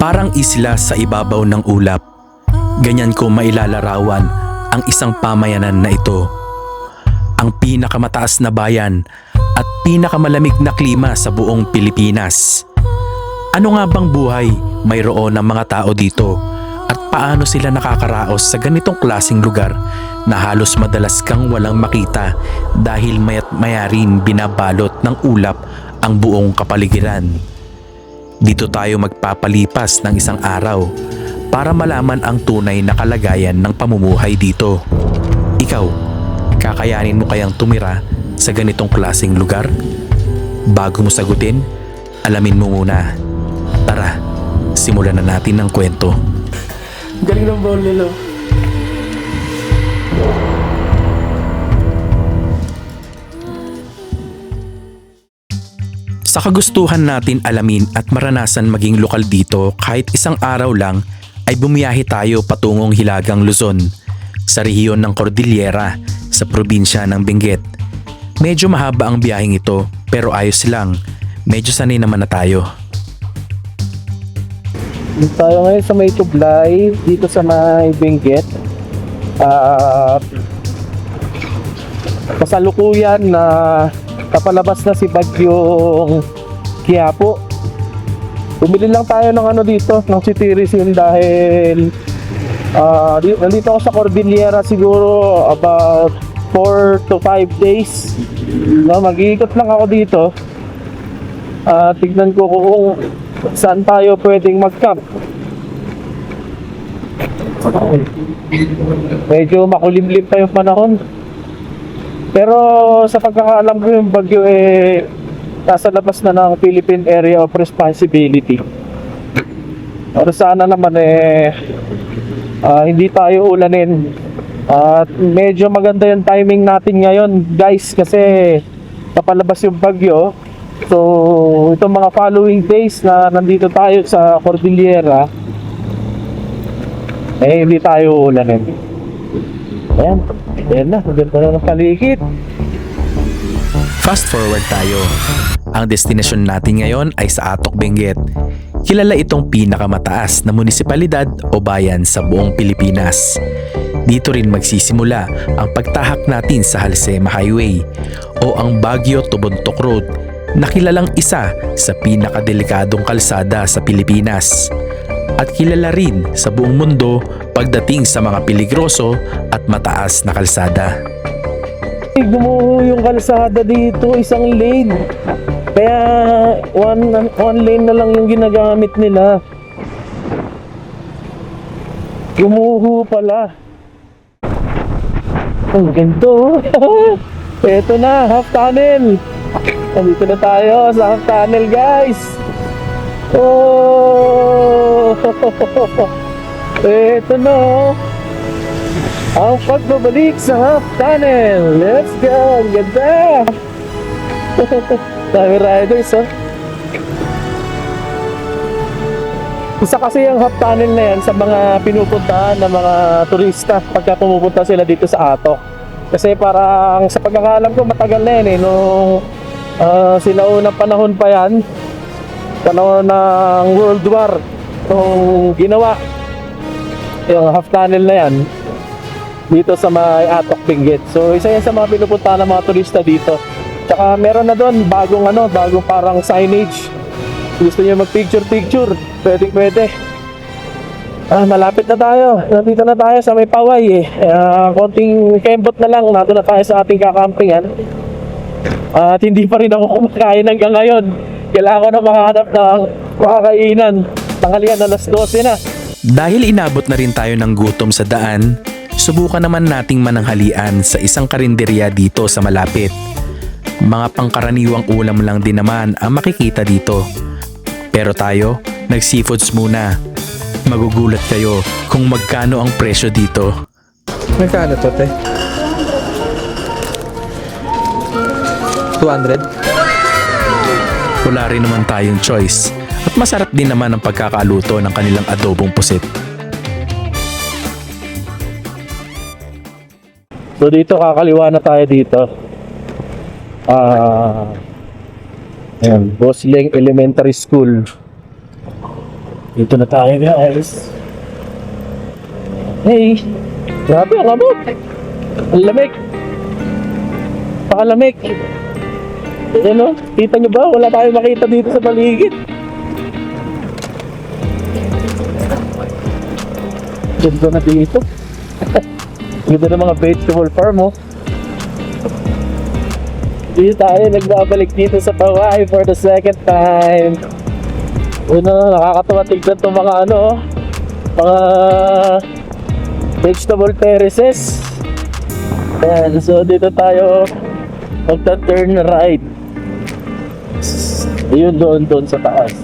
Parang isla sa ibabaw ng ulap. Ganyan ko mailalarawan ang isang pamayanan na ito. Ang pinakamataas na bayan at pinakamalamig na klima sa buong Pilipinas. Ano nga bang buhay mayroon ng mga tao dito at paano sila nakakaraos sa ganitong klaseng lugar na halos madalas kang walang makita dahil maya't maya rin binabalot ng ulap ang buong kapaligiran. Dito tayo magpapalipas ng isang araw para malaman ang tunay na kalagayan ng pamumuhay dito. Ikaw, kakayanin mo kayang tumira sa ganitong klaseng lugar? Bago mo sagutin, alamin mo muna. Tara, simulan na natin ang kwento. Galing ng ball nila. Sa kagustuhan natin alamin at maranasan maging lokal dito kahit isang araw lang ay bumiyahe tayo patungong Hilagang Luzon sa rehiyon ng Cordillera sa probinsya ng Benguet. Medyo mahaba ang biyaheng ito pero ayos lang, medyo sanay naman na tayo. Tayo ngayon sa may Tublay, dito sa may Benguet. Kasalukuyan na kapalabas na si Bagyong Quiapo. Bumili lang tayo ng ano dito, ng Citizen dahil nandito ako sa Cordillera siguro about 4 to 5 days. No, mag-iikot lang ako dito. Tignan ko kung saan tayo pwedeng mag-camp. Medyo makulimlim pa yung panahon. Pero sa pagkakaalam ko yung bagyo nasa labas na ng Philippine Area of Responsibility. Pero sana naman hindi tayo ulanin. At medyo maganda yung timing natin ngayon guys kasi papalabas yung bagyo. So itong mga following days na nandito tayo sa Cordillera hindi tayo ulanin. Ayan na, maganda na ng paligid. Fast forward tayo. Ang destinasyon natin ngayon ay sa Atok, Benguet. Kilala itong pinakamataas na munisipalidad o bayan sa buong Pilipinas. Dito rin magsisimula ang pagtahak natin sa Halsema Highway o ang Baguio to Bontoc Road na kilalang isa sa pinakadelikadong kalsada sa Pilipinas. At kilala rin sa buong mundo pagdating sa mga peligroso at mataas na kalsada. Gumuho yung kalsada dito, isang lane. Kaya one lane na lang yung ginagamit nila. Gumuho pala. Ang ganito. Eto na, half tunnel. Nandito na tayo sa half tunnel guys. Oh! Eto na ang pagbabalik sa half tunnel. Let's go! Ang ganda! Dami riders Isa kasi yung half tunnel na yan sa mga pinupuntahan ng mga turista pagka pumupunta sila dito sa Atok. Kasi parang sa pagkakaalam ko matagal na yan nung sila unang panahon pa yan, panahon ng World War, nung ginawa yung half tunnel na yan dito sa may Atok, Benguet. So isa yan sa mga pinupuntahan ng mga turista dito. Tsaka meron na doon bagong parang signage. Gusto niyo mag-picture, pwede. Malapit na tayo. Nandito na tayo sa may Paway konting kembot na lang, nandito na tayo sa ating kakampingan. At hindi pa rin ako kumakain hanggang ngayon. Kailangan ko na makahanap ng makakainan. Tanghalian, alas 12 na. Dahil inabot na rin tayo ng gutom sa daan, subukan naman nating mananghalian sa isang karinderya dito sa malapit. Mga pangkaraniwang ulam lang din naman ang makikita dito. Pero tayo, nag-seafoods muna. Magugulat kayo kung magkano ang presyo dito. Magkano to, te? 200? Wala rin naman tayong choice. At masarap din naman ang pagkakaluto ng kanilang adobong pusit. So dito, kakaliwa na tayo dito. Ayan, Bosling Elementary School. Dito na tayo guys. Hey! Grabe ang abot! Ang lamig! Pakalamig! Ayan o, kita nyo ba? Wala tayong makita dito sa paligid. Ganda na dito. Ganda na mga vegetable farm oh. Dito tayo nagbabalik dito sa Pawai for the second time. Nakakatawa tignan itong mga mga vegetable terraces. Ayan, so dito tayo magta-turn right. Ayun doon sa taas.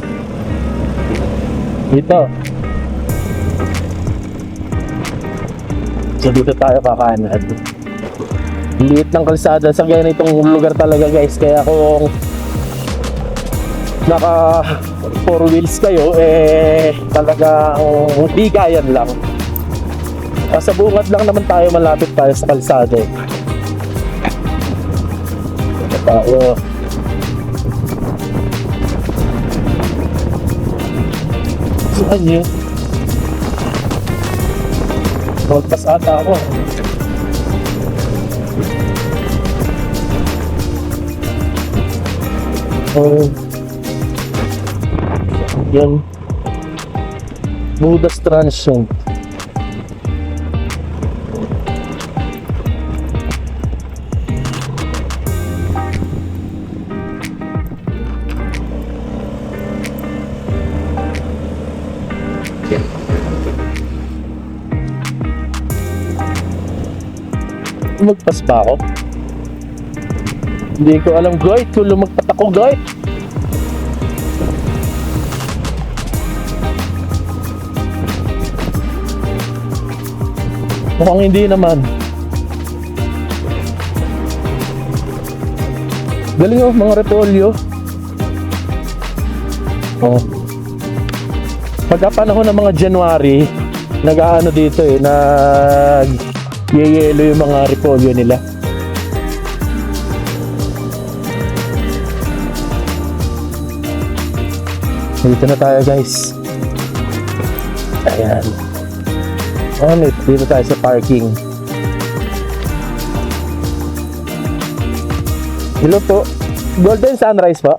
Dito. So dito tayo kakanan. Liit ng kalsada sa ganitong lugar talaga guys. Kaya kung naka 4 wheels kayo talagang bigayan lang. Sa bungad lang naman tayo, malapit tayo sa kalsada tayo. Saan yun? Magpas ata ako. Yan. Buddha's Transient. Magpas pa ako? Hindi ko alam guys kung lumagpas ako guys. Mukhang hindi naman. Galing oh, mga repolyo. Oh. Pagka panahon ng mga January, nag-aano dito yeyelo yung mga repolyo nila. Dito na tayo guys. Ayan. Dito tayo sa parking. Hello po. Golden Sunrise po.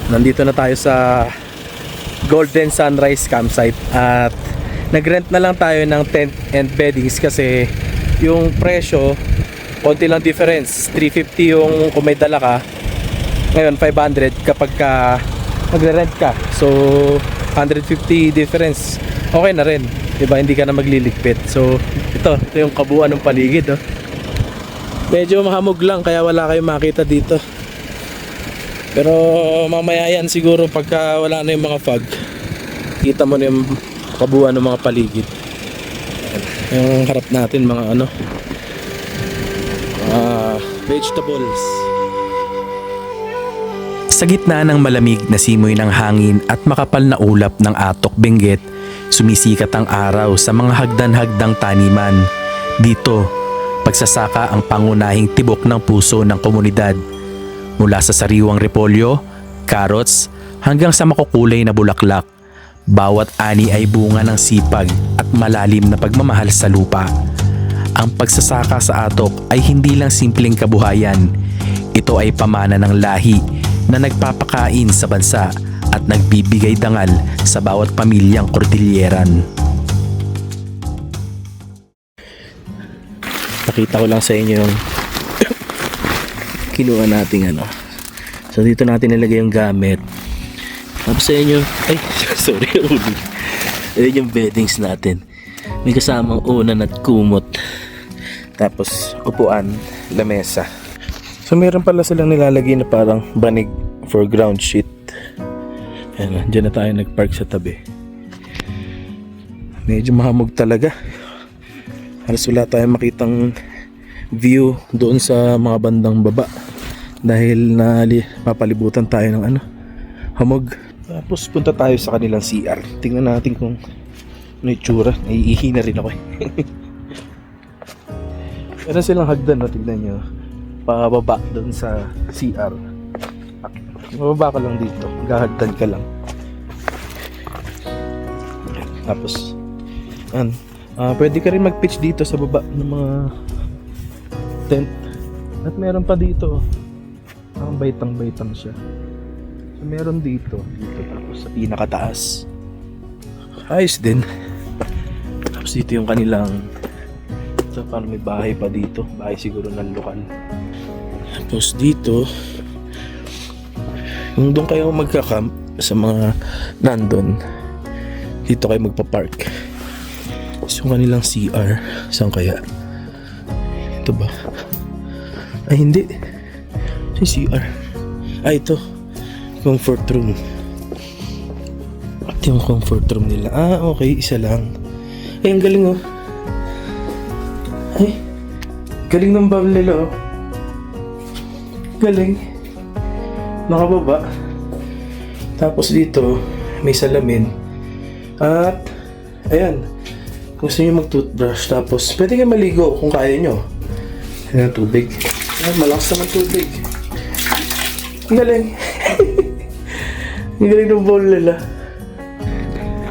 Nandito na tayo sa Golden Sunrise campsite at nag-rent na lang tayo ng tent and beddings kasi yung presyo konti lang difference. 350 yung kung may dala ka, ngayon 500 kapag ka magre-rent ka, so 150 difference, okay na rin, diba? Hindi ka na magliligpit. So ito yung kabuuan ng paligid oh. Medyo mahamog lang kaya wala kayong makita dito, pero mamaya yan siguro pagka wala na yung mga fog, kita mo na yung kabuuan ng mga paligid. Yung harap natin mga vegetables. Sa gitna ng malamig na simoy ng hangin at makapal na ulap ng Atok Benguet, sumisikat ang araw sa mga hagdan-hagdang taniman. Dito, pagsasaka ang pangunahing tibok ng puso ng komunidad. Mula sa sariwang repolyo, carrots, hanggang sa makukulay na bulaklak, bawat ani ay bunga ng sipag at malalim na pagmamahal sa lupa. Ang pagsasaka sa Atok ay hindi lang simpleng kabuhayan. Ito ay pamana ng lahi na nagpapakain sa bansa at nagbibigay dangal sa bawat pamilyang Cordilleran. Pakita ko lang sa inyo yung kinuha nating So dito natin nilagay yung gamit. Tapos sa inyo, sorry, ayun yung beddings natin. May kasamang unan at kumot. Tapos upuan, lamesa. So meron pala silang nilalagay na parang banig for ground sheet. Ayan, dyan na tayo nagpark sa tabi. Medyo mahamog talaga. Halos wala tayong makitang view doon sa mga bandang baba dahil papalibutan tayo ng hamog. Tapos punta tayo sa kanilang CR. Tingnan natin kung ano yung tsura. Naiihi na rin ako Meron silang hagdan, tignan nyo, pababa doon sa CR. Mababa ka lang dito. Gahagdan ka lang. Tapos, pwede ka rin mag-pitch dito sa baba ng mga tent. At meron pa dito. Ang baitang-baitang siya. So, meron dito. Tapos sa pinakataas. Ayos din. Tapos dito yung kanilang, so parang may bahay pa dito. Bahay siguro ng lokal. Tapos dito, kung doon kayo magka-camp sa mga nandun, dito kayo magpa-park. So kanilang CR, saan kaya? Ito ba? Ay hindi. Si CR. Ay ito. Comfort room. Ito yung comfort room nila. Okay, isa lang. Ay, ang galing oh. Ay, galing ng bubble nila oh. Galing. Nakababa. Tapos dito, may salamin. At, ayan. Gusto nyo mag-toothbrush. Tapos, pwede kayo maligo kung kaya nyo. Ayan, tubig. Ayan, malakas naman tubig. Ang galing. Ang galing ng bowl nila.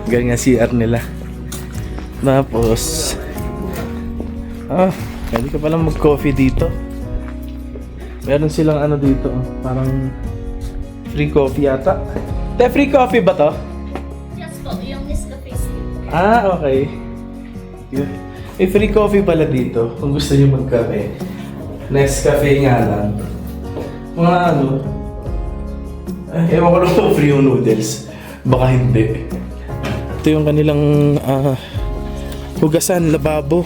Ang galing nga CR nila. Tapos, pwede ka palang mag-coffee dito. Meron silang ano dito, parang free coffee yata. Free coffee ba to? Yes po, yung Nescafe stick. Okay. May free coffee pala dito kung gusto niyo magkape. Nescafe nga lang. Mga ano, ewan ko lang kung free yung noodles. Baka hindi. Ito yung kanilang hugasan, lababo.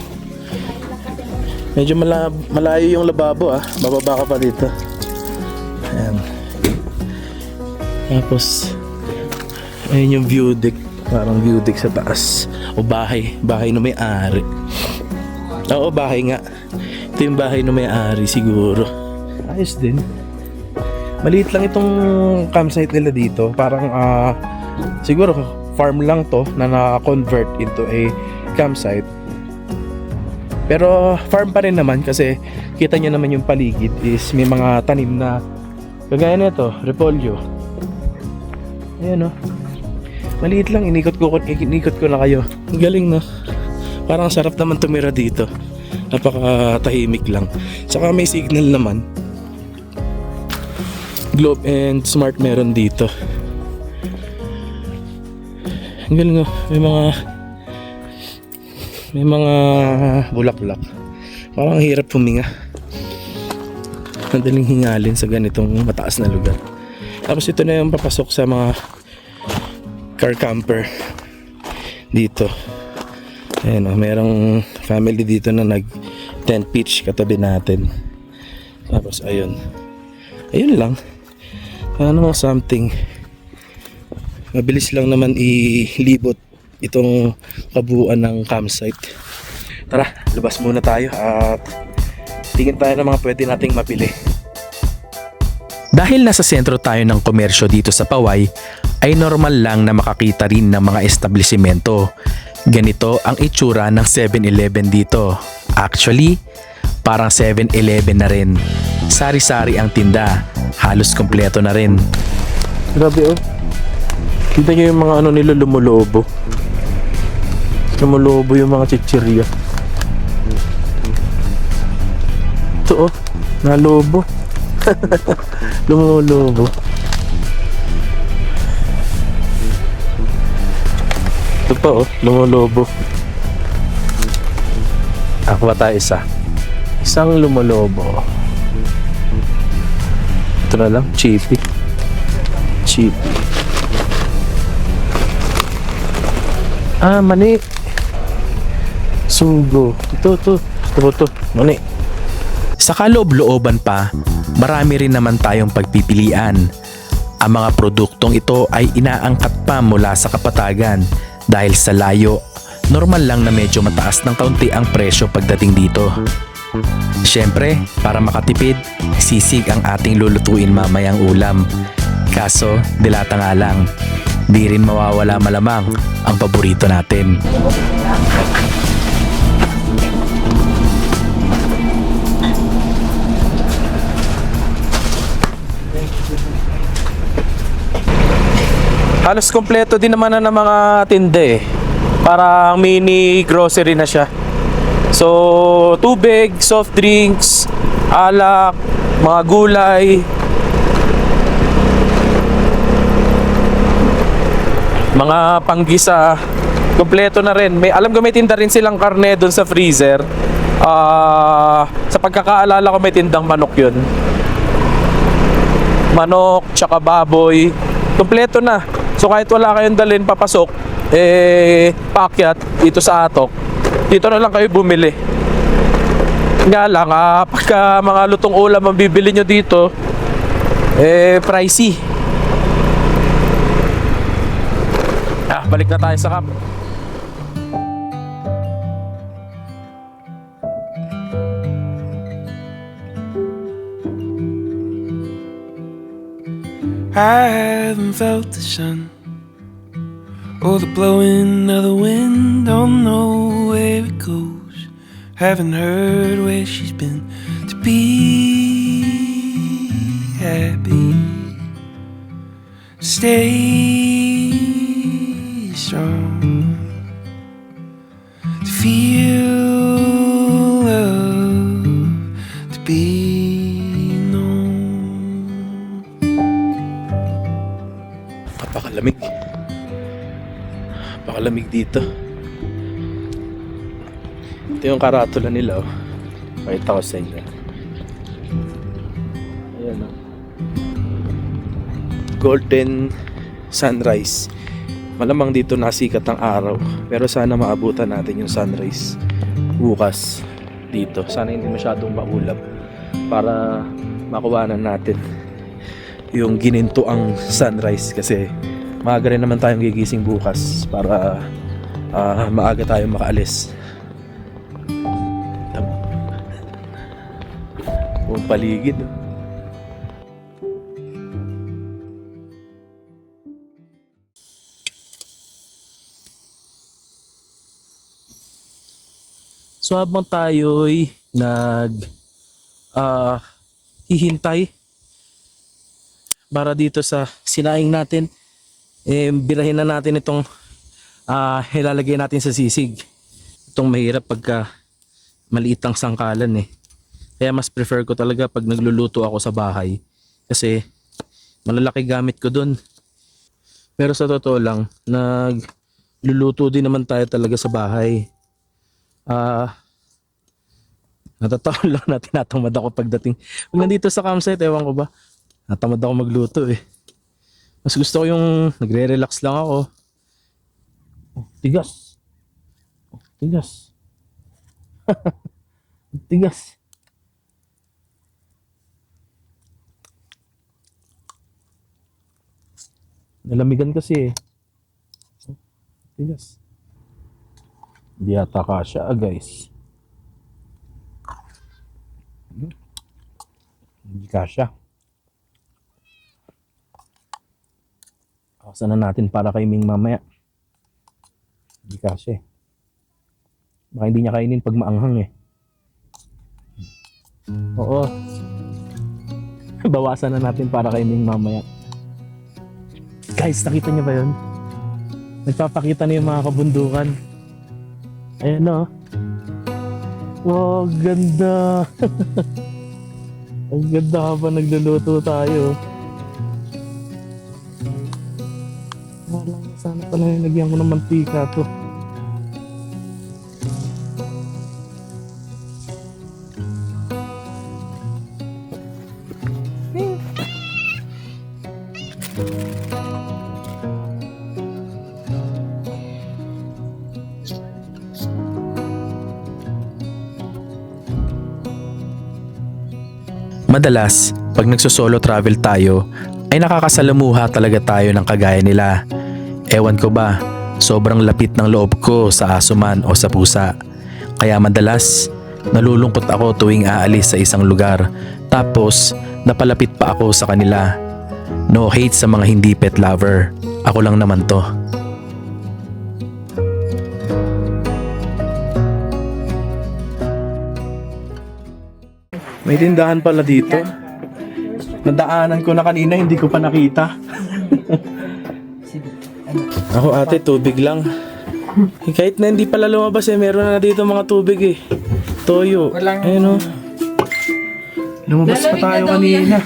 Medyo malayo yung lababo Bababa ka pa dito. Ayan. Tapos, ayun yung view deck. Parang view deck sa taas. O bahay. Bahay na may-ari. Oo, bahay nga. Ito yung bahay na may-ari siguro. Ayos din. Maliit lang itong campsite nila dito. Parang siguro farm lang to na na-convert into a campsite. Pero farm pa rin naman kasi kita nyo naman yung paligid is may mga tanim na kagaya nito, repolyo. Ayan o. Maliit lang, inikot ko na kayo. Ang galing no. Parang sarap naman tumira dito. Napaka-tahimik lang. Saka may signal naman. Globe and Smart meron dito. Ang galing o. May mga bulaklak. Parang hirap huminga. Madaling hingalin sa ganitong mataas na lugar. Tapos ito na yung papasok sa mga car camper dito. Ayan merong family dito na nag tent pitch katabi natin. Tapos ayun lang. Ano something. Mabilis lang naman ilibot itong kabuuan ng campsite. Tara, labas muna tayo at tingin tayo ng mga pwede nating mapili. Dahil nasa sentro tayo ng komersyo dito sa Paway, ay normal lang na makakita rin ng mga establisimento. Ganito ang itsura ng 7-Eleven dito. Actually, parang 7-Eleven na rin. Sari-sari ang tinda, halos kompleto na rin. Grabe oh. Kita nyo yung mga ano nila lumolobo. Lumolobo yung mga chichirya. Ito oh, nalobo. Lumolobo. Ito pa oh, lumolobo. Ako ba tayo isa? Isang lumolobo. Ito na lang, chippy. Mani. Sugo. Ito, mani. Sa kaloob-looban pa, marami rin naman tayong pagpipilian. Ang mga produktong ito ay inaangkat pa mula sa kapatagan dahil sa layo, normal lang na medyo mataas ng kaunti ang presyo pagdating dito. Siyempre, para makatipid, sisig ang ating lulutuin mamayang ulam. Kaso, dilata nga lang, di rin mawawala malamang ang paborito natin. Halos kompleto din naman na ng mga tinde eh. Parang mini grocery na siya. So, tubig, soft drinks, alak, mga gulay. Mga panggisa, kompleto na rin. Alam ko may tinda rin silang karne doon sa freezer. Sa pagkakaalala ko may tindang manok yun. Manok, tsaka baboy. Kompleto na. So kahit wala kayong dalhin papasok, paakyat dito sa Atok, dito na lang kayo bumili. Nga lang, pagka mga lutong ulam ang bibili nyo dito, pricey. Balik na tayo sa camp. I haven't felt the sun or the blowing of the wind. Don't know where it goes. Haven't heard where she's been. To be happy, stay strong. To feel love, to be known. Napakalamig. Napakalamig dito. Ito yung karatula nila, oh. Pakita ko sa inyo. Ayan, oh. Golden sunrise. Malamang dito nasikat ang araw. Pero sana maabutan natin yung sunrise bukas dito. Sana hindi masyadong maulap para makuwanan natin yung ginintuang sunrise, kasi maaga rin naman tayong gigising bukas para maaga tayong makaalis. Buong paligid, oh. So habang tayo'y hihintay para dito sa sinaing natin, birahin na natin itong ilalagay natin sa sisig. Itong mahirap pagka maliit ang sangkalan eh. Kaya mas prefer ko talaga pag nagluluto ako sa bahay, kasi malalaki gamit ko dun. Pero sa totoo lang, nagluluto din naman tayo talaga sa bahay. Natataon lang na tinatamad ako pagdating. Pag nandito sa campsite, ewan ko ba, natamad ako magluto eh. Mas gusto ko yung nagre-relax lang ako. Oh, tigas. Oh, tigas. Tigas. Nalamigan kasi eh. Oh, tigas. Hindi ata kasya, guys. Hindi kasya. Akasan na natin para kay Ming mamaya. Hindi kasya eh. Baka hindi niya kainin pag maanghang eh. Oo. Bawasan na natin para kay Ming mamaya. Guys, nakita niyo ba yun? Nagpapakita na yung mga kabundukan. Ayan o. Wow, ganda. Ang ganda habang nagluluto tayo. Wala, sana pala nilagyan ko ng mantika to. Madalas, pag nagsosolo travel tayo, ay nakakasalamuha talaga tayo ng kagaya nila. Ewan ko ba, sobrang lapit ng loob ko sa aso man o sa pusa. Kaya madalas, nalulungkot ako tuwing aalis sa isang lugar, tapos napalapit pa ako sa kanila. No hate sa mga hindi pet lover, ako lang naman to. May tindahan pala dito. Nadaanan ko na kanina, hindi ko pa nakita. Ako ate, tubig lang. Kahit na hindi pala lumabas meron na dito mga tubig Toyo. Ayun lumabas pa tayo kanina.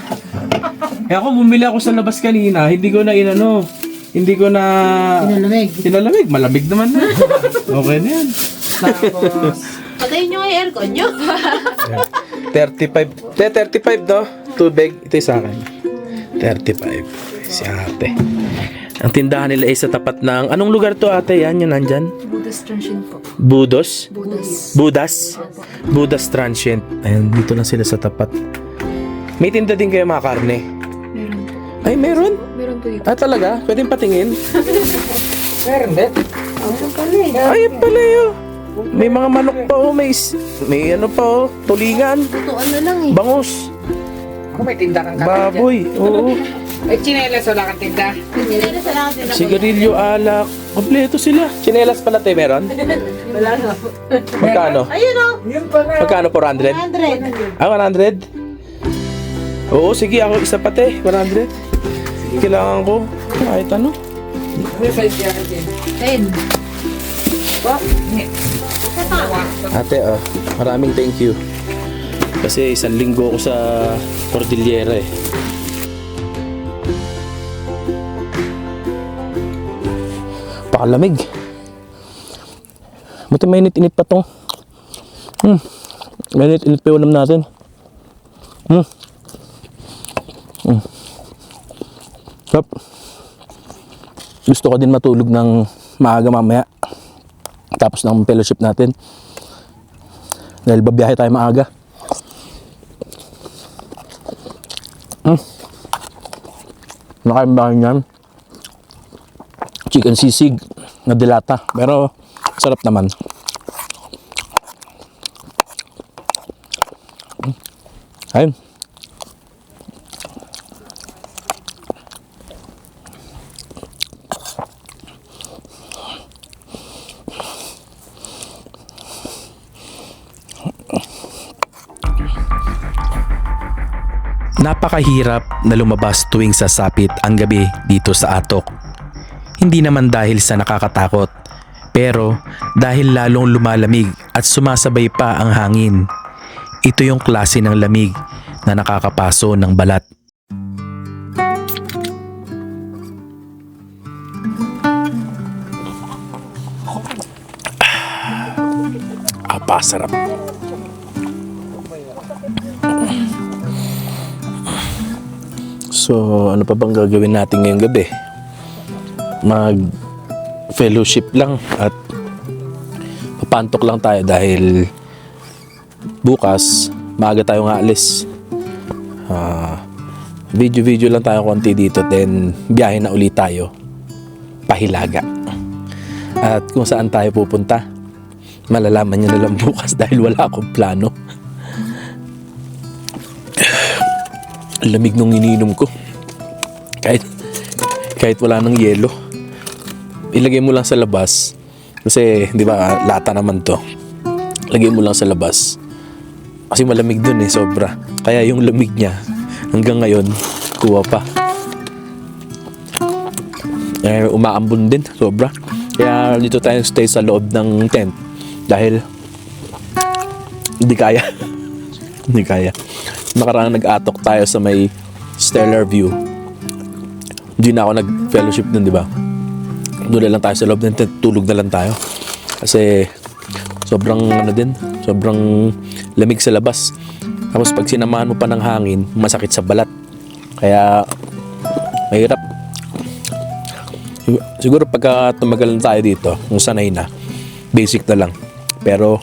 Ako bumili ako sa labas kanina, hindi ko na hindi ko na Inalamig, malamig naman na. Okay na yan. Patayin nyo yung aircon nyo. 35. 35 no? Tubig. Ito yung sa akin. 35. Si ate. Ang tindahan nila ay sa tapat ng... Anong lugar to ate? Yan, yun nandyan? Buddhist transient po. Budos? Buddhist. Budas Transient. Ayun, dito lang sila sa tapat. May tinda din kayo mga karne? Meron po. Ay, meron? Meron po dito. Ah, talaga? Pwedeng patingin? Meron pala eh. Ay, pala yun. May mga manok pa may ano pa tulingan, Tutuan na lang eh. bangus, Ako may tinda kang baboy, oo. Ay, chinelas wala kang tinda. Hindi na sa lang din ako. Sigarilyo, alak, kompleto sila. Chinelas pala tayo meron? Wala na. Magkano? Ayun o. Yun pa nga. Magkano? 400? 100. Ah, 100? Oo, sige, ako isa pati, 100. Kailangan ko, kahit ano. Ano size yan din? 10. Ate, maraming thank you. Kasi 1 linggo ako sa Cordillera Pakalamig. Buti mainit-init pa tong. Mainit-init pa yung ulam natin. Sarap. Gusto ko din matulog ng maaga mamaya. Tapos ng fellowship natin. Dahil babiyahe tayo maaga. Nakain ba kayo yan? Chicken sisig na dilata. Pero sarap naman. Ayun. Napakahirap na lumabas tuwing sasapit ang gabi dito sa Atok. Hindi naman dahil sa nakakatakot, pero dahil lalong lumalamig at sumasabay pa ang hangin. Ito yung klase ng lamig na nakakapaso ng balat. Pasarap. So, ano pa bang gagawin natin ngayong gabi? Mag-fellowship lang at papantok lang tayo dahil bukas, maaga tayong aalis. Video lang tayo konti dito, then biyahe na ulit tayo. Pahilaga. At kung saan tayo pupunta, malalaman nyo na lang bukas dahil wala akong plano. Lamig nung iniinom ko. Kahit wala ng yelo. Ilagay mo lang sa labas. Kasi, di ba, lata naman to. Lagay mo lang sa labas. Kasi malamig dun sobra. Kaya yung lamig niya, hanggang ngayon, kuha pa. Umaambon din, sobra. Kaya dito tayo stay sa loob ng tent. Dahil, hindi kaya. Hindi kaya. Nakaraan nag-atok tayo sa may Stellar View. Hindi na ako nag-fellowship dun, di ba? Doon na lang tayo sa loob ng tent, tulog na lang tayo. Kasi sobrang sobrang lamig sa labas. Tapos pag sinamahan mo pa ng hangin, masakit sa balat. Kaya mahirap. Siguro pagka tumagal na tayo dito, kung sanay na, basic na lang. Pero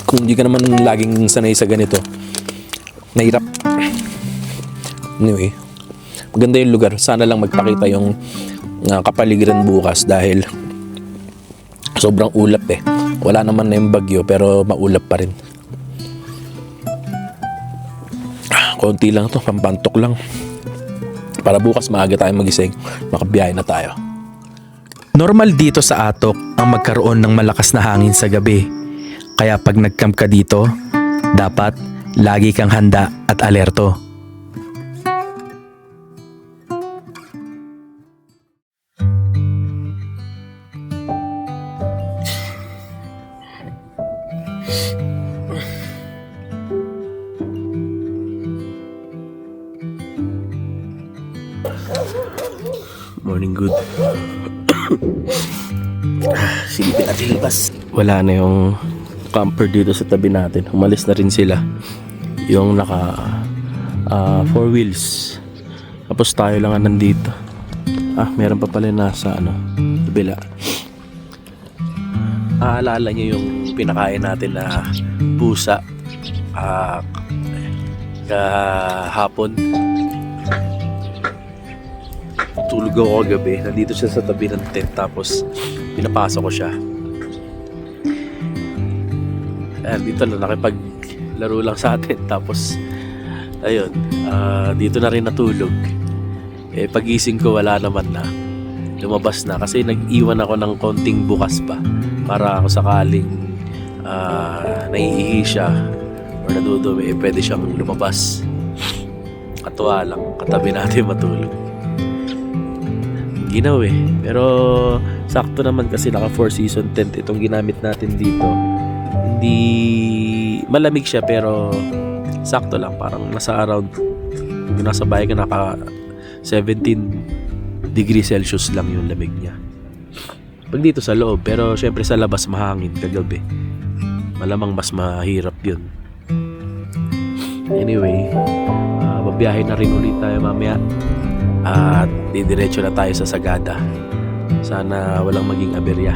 kung hindi ka naman laging sanay sa ganito, mahirap. Anyway, maganda yung lugar. Sana lang magpakita yung kapaligiran bukas dahil sobrang ulap Wala naman na yung bagyo pero maulap pa rin. Konti lang to, pampantok lang. Para bukas maaga tayo magising, makabiyahe na tayo. Normal dito sa Atok ang magkaroon ng malakas na hangin sa gabi. Kaya pag nag-camp ka dito, dapat lagi kang handa at alerto. Morning good. Silipin natin labas. Wala na yung camper dito sa tabi natin. Umalis na rin sila. Yung naka 4 wheels. Tapos tayo lang ang nandito. Meron pa pala nasa kabila. Aalala niyo yung pinakain natin na pusa kahapon. Tulog ako kagabi. Nandito siya sa tabi ng tent, tapos pinapasok ko siya. Dito lang nakipaglaro lang sa atin, tapos ayun, dito na rin natulog. Pagising ko wala naman na, lumabas na kasi nag-iwan ako ng konting bukas pa para ako sakaling naiihi siya or nadudumi, pwede siyang lumabas. Katuwa lang, katabi natin matulog. Ginaw pero sakto naman kasi naka 4 season tent itong ginamit natin dito. Hindi malamig siya pero sakto lang, parang nasa around, kung nasa bahay ka naka 17 degrees Celsius lang yung lamig niya pag dito sa loob. Pero syempre sa labas mahangin kagabi, malamang mas mahirap yun. Anyway, babiyahe na rin ulit tayo mamaya at didiretso na tayo sa Sagada. Sana walang maging aberya.